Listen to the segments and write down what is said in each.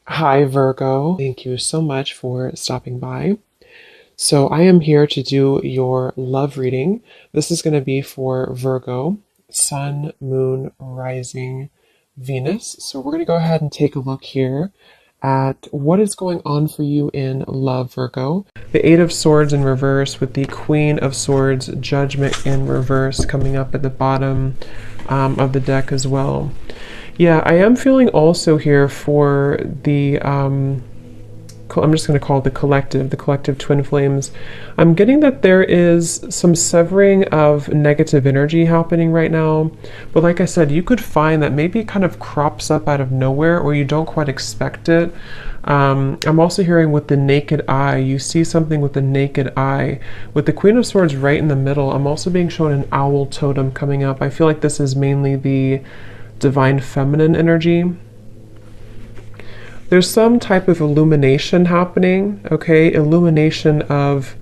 Hi, Virgo. Thank you so much for stopping by. So, I am here to do your love reading. This is going to be for Virgo, Sun, Moon, Rising, Venus. So, we're going to go ahead and take a look here at what is going on for you in love, Virgo. The Eight of Swords in reverse with the Queen of Swords, Judgment in reverse coming up at the bottom of the deck as well. Yeah, I am feeling also here for the, I'm just going to call it the collective twin flames. I'm getting that there is some severing of negative energy happening right now. But like I said, you could find that maybe it kind of crops up out of nowhere or you don't quite expect it. I'm also hearing with the naked eye, you see something with the naked eye. With the Queen of Swords right in the middle, I'm also being shown an owl totem coming up. I feel like this is mainly the divine feminine energy. There's some type of illumination happening, okay? Illumination of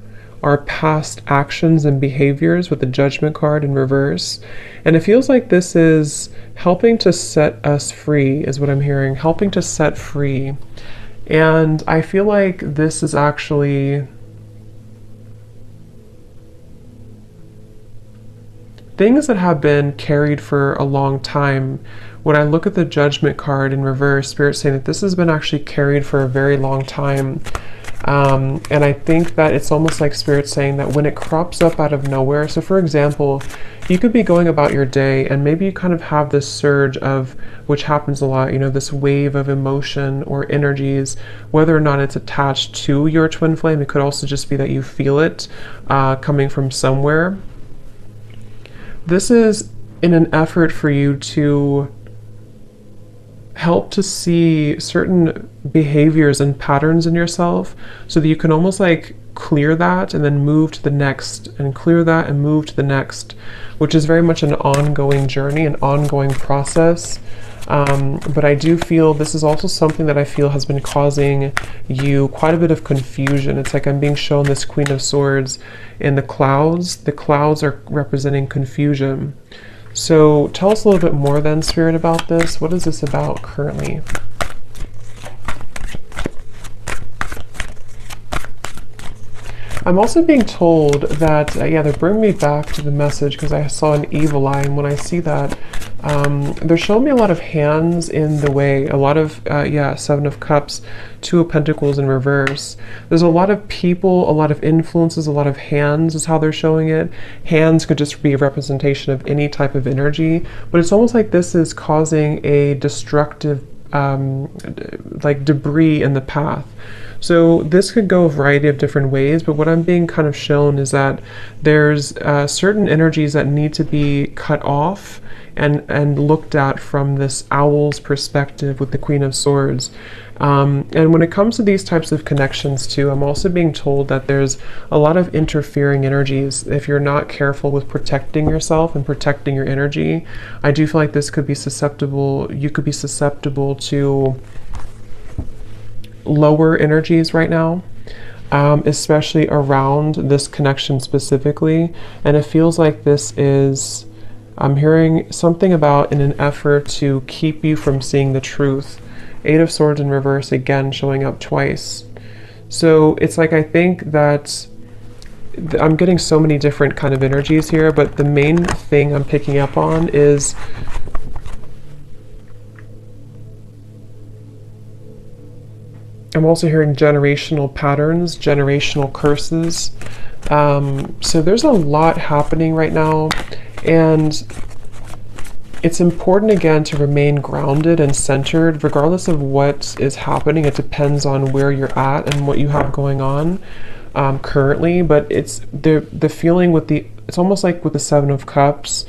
our past actions and behaviors with the Judgment card in reverse. And it feels like this is helping to set us free, is what I'm hearing, helping to set free. And I feel like this is actually things that have been carried for a long time. When I look at the Judgment card in reverse, Spirit's saying that this has been actually carried for a very long time. And I think that it's almost like Spirit saying that when it crops up out of nowhere, so for example, you could be going about your day and maybe you kind of have this surge of, which happens a lot, you know, this wave of emotion or energies, whether or not it's attached to your twin flame. It could also just be that you feel it coming from somewhere. This is in an effort for you to help to see certain behaviors and patterns in yourself so that you can almost like clear that and then move to the next and clear that and move to the next, which is very much an ongoing journey, an ongoing process. But I do feel this is also something that I feel has been causing you quite a bit of confusion. It's like I'm being shown this Queen of Swords in the clouds. The clouds are representing confusion. So tell us a little bit more then, Spirit, about this. What is this about currently? I'm also being told that, yeah, they're bringing me back to the message because I saw an evil eye, and when I see that, they're showing me a lot of hands in the way, a lot of, yeah, Seven of Cups, Two of Pentacles in reverse. There's a lot of people, a lot of influences, a lot of hands is how they're showing it. Hands could just be a representation of any type of energy, but it's almost like this is causing a destructive, like debris in the path. So this could go a variety of different ways, but what I'm being kind of shown is that there's certain energies that need to be cut off and looked at from this owl's perspective with the Queen of Swords. And when it comes to these types of connections too, I'm also being told that there's a lot of interfering energies. If you're not careful with protecting yourself and protecting your energy, I do feel like this could be susceptible, you could be susceptible to lower energies right now, especially around this connection specifically. And it feels like this is, I'm hearing something about in an effort to keep you from seeing the truth. Eight of Swords in reverse again showing up twice. So it's like, I think that I'm getting so many different kind of energies here, but the main thing I'm picking up on is I'm also hearing generational patterns, generational curses. So there's a lot happening right now, and it's important again to remain grounded and centered regardless of what is happening. It depends on where you're at and what you have going on currently, but it's the feeling with the, it's almost like with the Seven of Cups,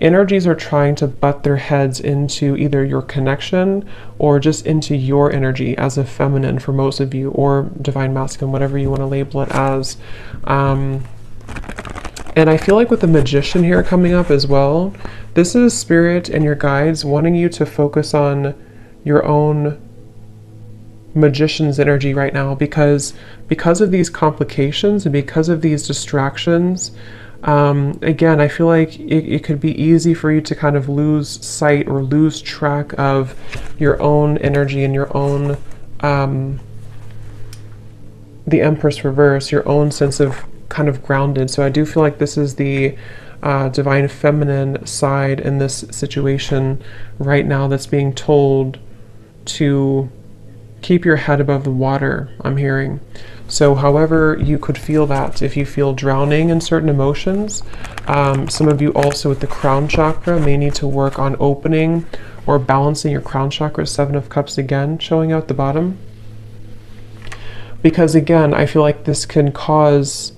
energies are trying to butt their heads into either your connection or just into your energy as a feminine for most of you, or divine masculine, whatever you want to label it as. And I feel like with the Magician here coming up as well, this is Spirit and your guides wanting you to focus on your own Magician's energy right now, because of these complications and because of these distractions, Again, I feel like it could be easy for you to kind of lose sight or lose track of your own energy and your own, the Empress reverse, your own sense of kind of grounded. So I do feel like this is the divine feminine side in this situation right now that's being told to keep your head above the water, I'm hearing. So however you could feel that, if you feel drowning in certain emotions, some of you also with the crown chakra may need to work on opening or balancing your crown chakra. 7 of Cups again showing out the bottom. Because again, I feel like this can cause,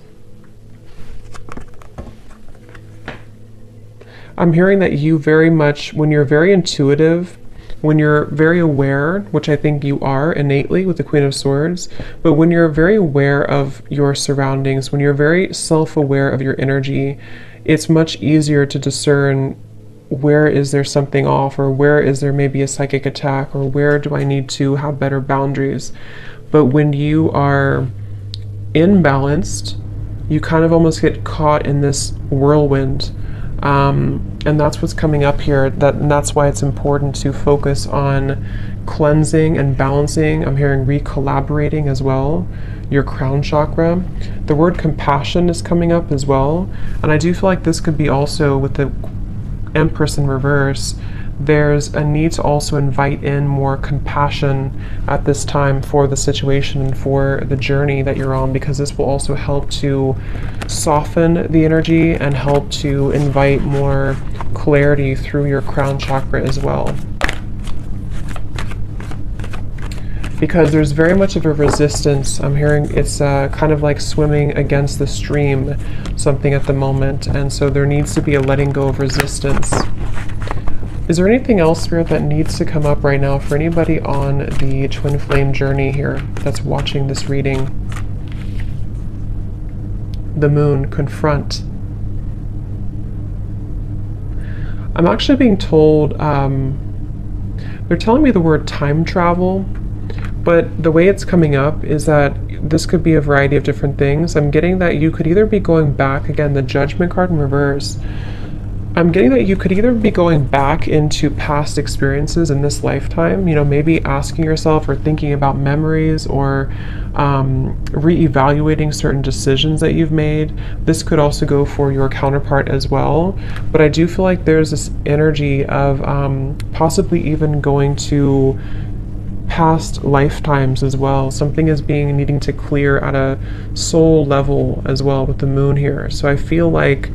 I'm hearing that you very much, when you're very intuitive, when you're very aware, which I think you are innately with the Queen of Swords, but when you're very aware of your surroundings, when you're very self-aware of your energy, it's much easier to discern where is there something off, or where is there maybe a psychic attack, or where do I need to have better boundaries. But when you are imbalanced, you kind of almost get caught in this whirlwind. And that's what's coming up here. And that's why it's important to focus on cleansing and balancing. I'm hearing recollaborating as well, your crown chakra. The word compassion is coming up as well. And I do feel like this could be also with the Empress in reverse. There's a need to also invite in more compassion at this time for the situation and for the journey that you're on, because this will also help to soften the energy and help to invite more clarity through your crown chakra as well. Because there's very much of a resistance. I'm hearing it's kind of like swimming against the stream, something at the moment. And so there needs to be a letting go of resistance. Is there anything else, Spirit, that needs to come up right now for anybody on the twin flame journey here that's watching this reading? The moon, confront. I'm actually being told, they're telling me the word time travel, but the way it's coming up is that this could be a variety of different things. I'm getting that you could either be going back, again, the Judgment card in reverse. I'm getting that you could either be going back into past experiences in this lifetime, you know, maybe asking yourself or thinking about memories, or re-evaluating certain decisions that you've made. This could also go for your counterpart as well. But I do feel like there's this energy of possibly even going to past lifetimes as well. Something is needing to clear at a soul level as well with the moon here. So I feel like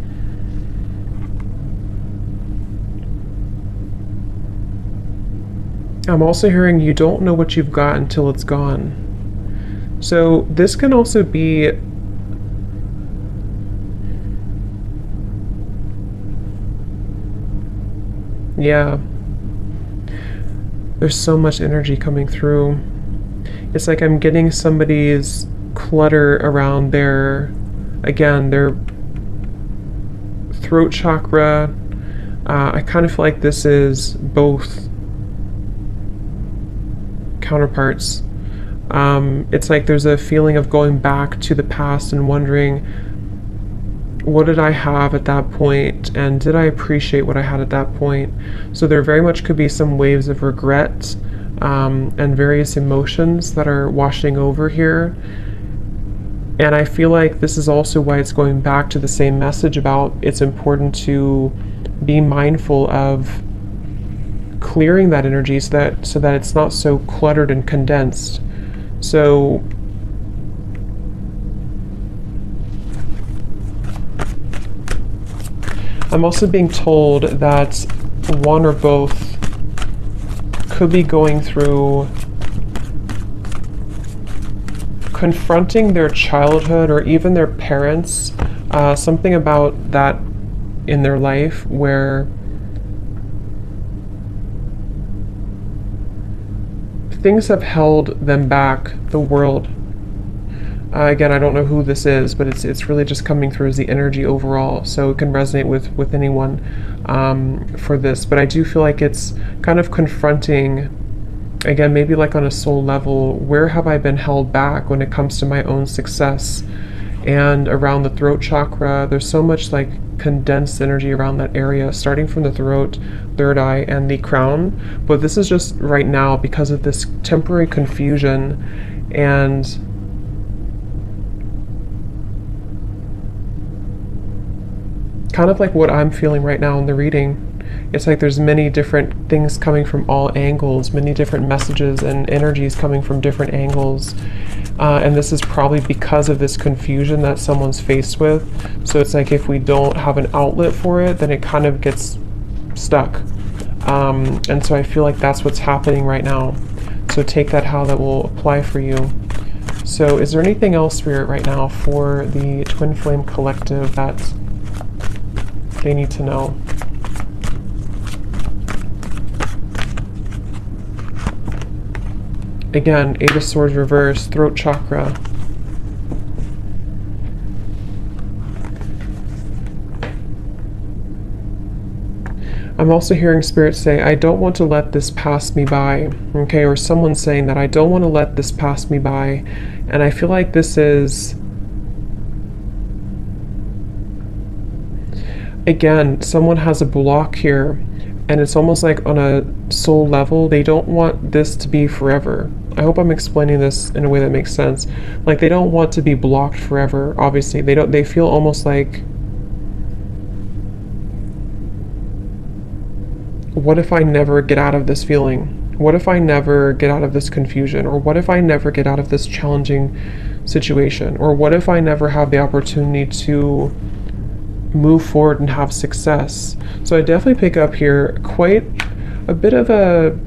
I'm also hearing you don't know what you've got until it's gone. So this can also be yeah. There's so much energy coming through. It's like I'm getting somebody's clutter around their throat chakra. I kind of feel like this is both counterparts. It's like there's a feeling of going back to the past and wondering, what did I have at that point, and did I appreciate what I had at that point? So there very much could be some waves of regret and various emotions that are washing over here. And I feel like this is also why it's going back to the same message about it's important to be mindful of clearing that energy so that it's not so cluttered and condensed. So I'm also being told that one or both could be going through confronting their childhood or even their parents, something about that in their life where things have held them back, the world. Again, I don't know who this is, but it's really just coming through as the energy overall, so it can resonate with anyone for this. But I do feel like it's kind of confronting, again, maybe like on a soul level, where have I been held back when it comes to my own success? and around the throat chakra. There's so much like condensed energy around that area, starting from the throat, third eye, and the crown. But this is just right now because of this temporary confusion and kind of like what I'm feeling right now in the reading. It's like there's many different things coming from all angles, many different messages and energies coming from different angles. And this is probably because of this confusion that someone's faced with. So it's like if we don't have an outlet for it, then it kind of gets stuck. And so I feel like that's what's happening right now. So take that how that will apply for you. So is there anything else, Spirit, right now for the Twin Flame Collective that they need to know? Again, Eight of Swords reverse, throat chakra. I'm also hearing Spirit say, I don't want to let this pass me by. Okay, or someone's saying that I don't want to let this pass me by. And I feel like this is, again, someone has a block here. And it's almost like on a soul level, they don't want this to be forever. I hope I'm explaining this in a way that makes sense. Like they don't want to be blocked forever, obviously. They feel almost like, what if I never get out of this feeling? What if I never get out of this confusion? Or what if I never get out of this challenging situation? Or what if I never have the opportunity to move forward and have success? So I definitely pick up here quite a bit of a,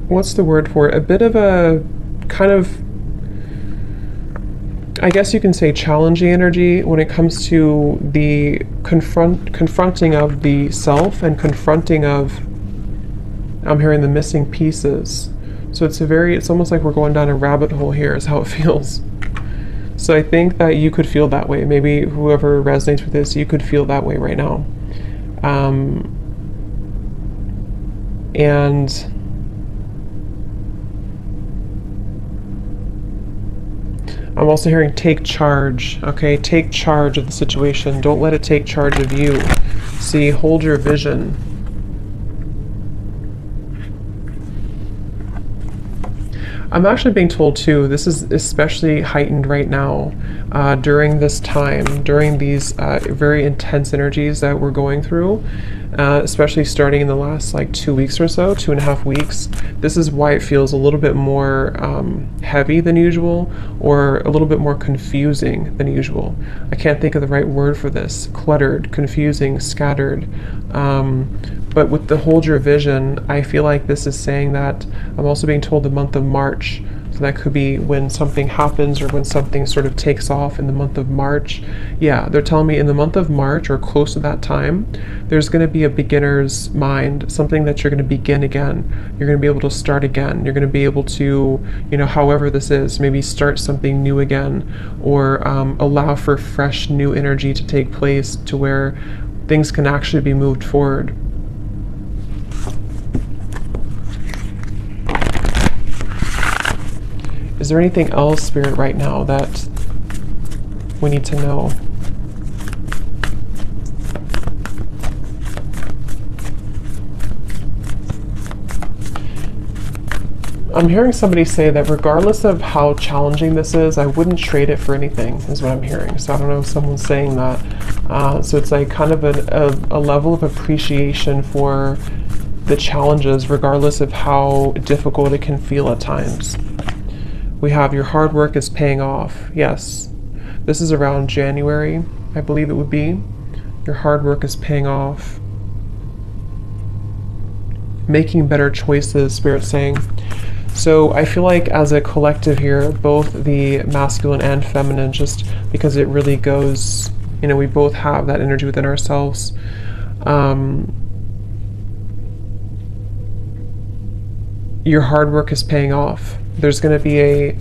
what's the word for it? A bit of a kind of, I guess you can say challenging energy when it comes to the confronting of the self and confronting of, I'm hearing the missing pieces. So it's almost like we're going down a rabbit hole here is how it feels. So I think that you could feel that way. Maybe whoever resonates with this, you could feel that way right now. And I'm also hearing take charge, okay? Take charge of the situation. Don't let it take charge of you. See, hold your vision. I'm actually being told too, this is especially heightened right now during this time, during these very intense energies that we're going through, especially starting in the last like 2 weeks or so, 2.5 weeks. This is why it feels a little bit more heavy than usual, or a little bit more confusing than usual. I can't think of the right word for this. Cluttered, confusing, scattered. But with the hold your vision, I feel like this is saying that I'm also being told the month of March. So that could be when something happens or when something sort of takes off in the month of March. Yeah, they're telling me in the month of March or close to that time, there's going to be a beginner's mind, something that you're going to begin again. You're going to be able to start again. You're going to be able to, you know, however this is, maybe start something new again, or allow for fresh new energy to take place to where things can actually be moved forward. Is there anything else, Spirit, right now that we need to know? I'm hearing somebody say that regardless of how challenging this is, I wouldn't trade it for anything, is what I'm hearing. So I don't know if someone's saying that. So it's like kind of a level of appreciation for the challenges, regardless of how difficult it can feel at times. We have your hard work is paying off. Yes, this is around January, I believe it would be. Your hard work is paying off. Making better choices, Spirit's saying. So I feel like as a collective here, both the masculine and feminine, just because it really goes, you know, we both have that energy within ourselves. Your hard work is paying off. There's going to be a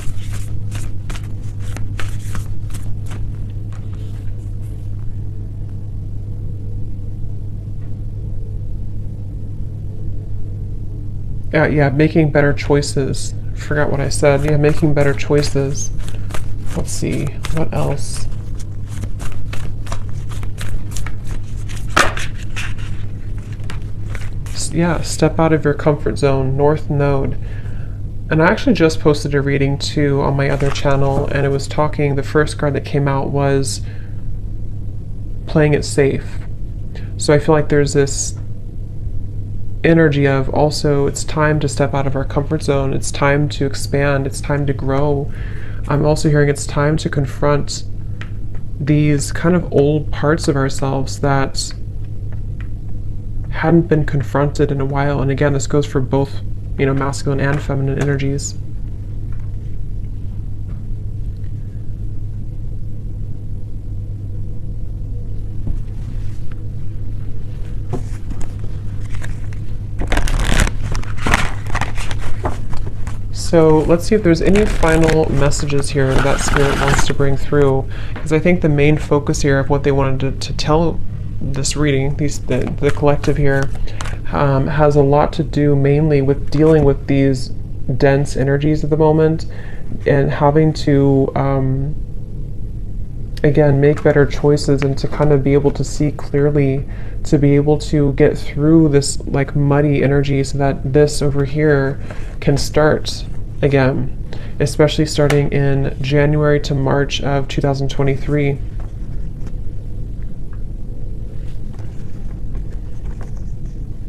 making better choices, Forgot what I said. Yeah, making better choices. Let's see, what else? Yeah, step out of your comfort zone, North Node. And I actually just posted a reading too on my other channel, and it was talking, the first card that came out was playing it safe. So I feel like there's this energy of also it's time to step out of our comfort zone, it's time to expand, it's time to grow. I'm also hearing it's time to confront these kind of old parts of ourselves that hadn't been confronted in a while. And again, this goes for both, you know, masculine and feminine energies. So let's see if there's any final messages here that Spirit wants to bring through, because I think the main focus here of what they wanted to tell this reading, the collective here, has a lot to do mainly with dealing with these dense energies at the moment and having to, again, make better choices and to kind of be able to see clearly, to be able to get through this like muddy energy so that this over here can start again, especially starting in January to March of 2023.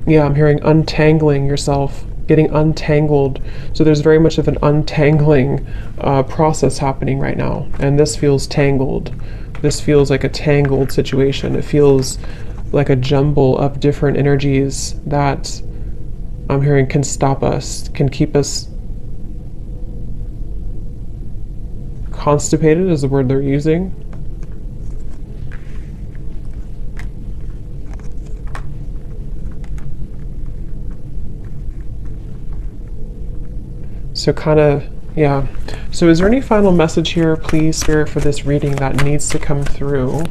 Yeah, I'm hearing untangling yourself, getting untangled. So there's very much of an untangling process happening right now. And this feels tangled. This feels like a tangled situation. It feels like a jumble of different energies that I'm hearing can stop us, can keep us constipated is the word they're using. So kind of, yeah. So is there any final message here, please, Spirit, for this reading that needs to come through?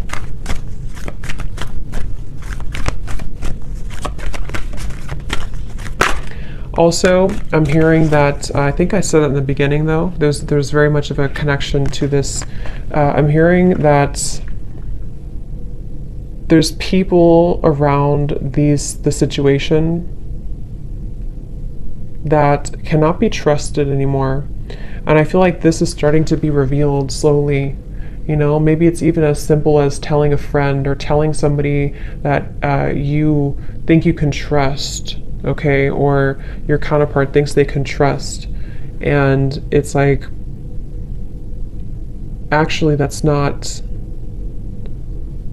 Also, I'm hearing that, I think I said that in the beginning though, there's very much of a connection to this. I'm hearing that there's people around the situation that cannot be trusted anymore. And I feel like this is starting to be revealed slowly. You know, maybe it's even as simple as telling a friend or telling somebody that you think you can trust, okay, or your counterpart thinks they can trust. And it's like, actually, that's not,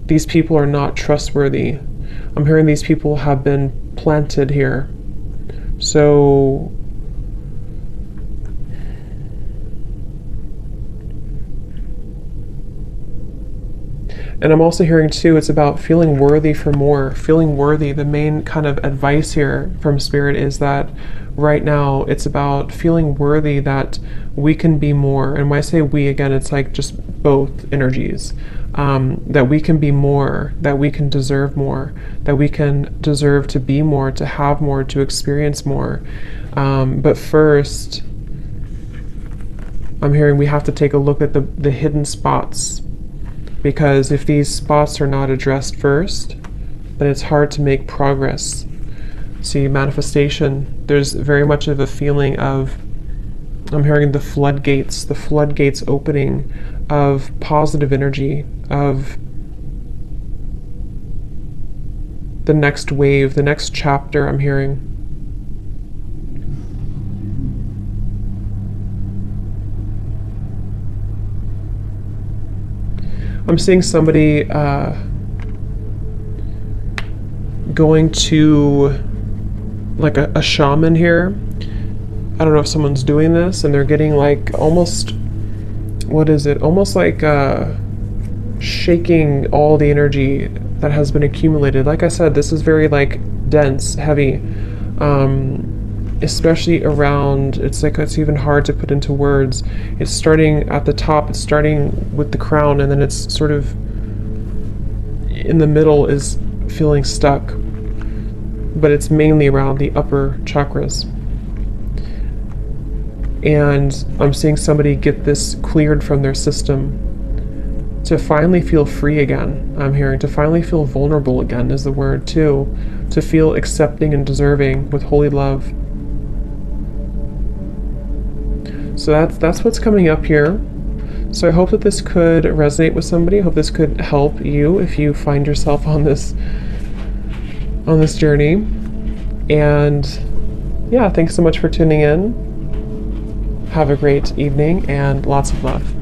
these people are not trustworthy. I'm hearing these people have been planted here. So and I'm also hearing too, it's about feeling worthy for more, feeling worthy. The main kind of advice here from Spirit is that right now it's about feeling worthy that we can be more. And when I say we, again, it's like just both energies. That we can be more, that we can deserve more, that we can deserve to be more, to have more, to experience more. But first, I'm hearing we have to take a look at the hidden spots, because if these spots are not addressed first, then it's hard to make progress. See, manifestation, there's very much of a feeling of, I'm hearing the floodgates opening of positive energy, of the next wave, the next chapter. I'm hearing. I'm seeing somebody going to like a shaman here. I don't know if someone's doing this and they're getting like almost, what is it? Almost like shaking all the energy that has been accumulated. Like I said, this is very like dense, heavy, especially around, it's like it's even hard to put into words. It's starting at the top, it's starting with the crown, and then it's sort of in the middle is feeling stuck, but it's mainly around the upper chakras. And I'm seeing somebody get this cleared from their system to finally feel free again. I'm hearing to finally feel vulnerable again is the word too. To feel accepting and deserving with holy love. So that's what's coming up here. So I hope that this could resonate with somebody. I hope this could help you if you find yourself on this journey. And yeah, thanks so much for tuning in. Have a great evening and lots of love.